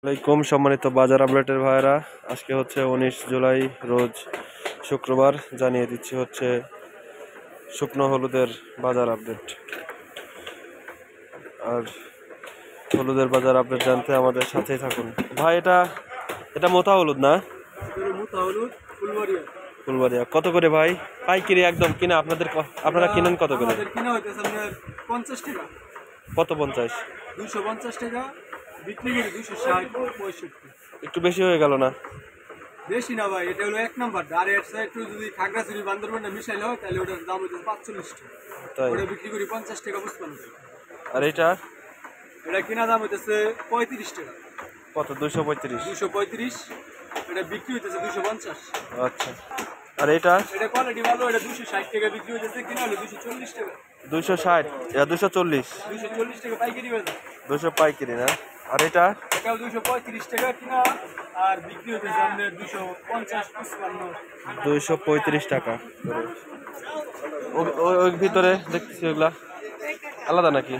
আলাইকুম সম্মানিত বাজার আপডেটের ভাইরা, আজকে হচ্ছে 19 জুলাই রোজ শুক্রবার। জানিয়ে দিচ্ছি হচ্ছে শুকনো হলুদের বাজার আপডেট। আর হলুদের বাজার আপডেট জানতে আমাদের সাথেই থাকুন। ভাই এটা মোটা হলুদ না? ফুলবাড়িয়া কত করে ভাই? পাইকারি একদম কিনা আপনারা কিনেন কত করে? কত? 50? 250 টাকা বিক্রি করি। 260 65। একটু বেশি হয়ে গেল না? বেশি না ভাই, এটা হলো এক নাম্বার। আর এর সাইড একটু যদি খাগড়াছড়ি বান্দরবানটা মিশাইলে হয় তাহলে ওটার দাম হচ্ছে 45 টাকা। তাই ওটা বিক্রি করি 50 টাকা 55 টাকা। আর এটা কিনা দাম হইতেছে 35 টাকা। কত? 235? 235। এটা বিক্রি হইতেছে 250। আচ্ছা। আর এটা কোয়ালিটি ভালো, এটা 260 টাকা বিক্রি হইতেছে, কিনা হলো 240 টাকা। 260? এটা 240? 240 টাকা পাইকারি বাজার। 200 পাইকারি না? আর এটা 235 টাকা কিনা, আর বিক্রি হইতেছে আমাদের 250 55। 235 টাকা। ওই ভিতরে দেখতেছি ওগুলা আলাদা নাকি?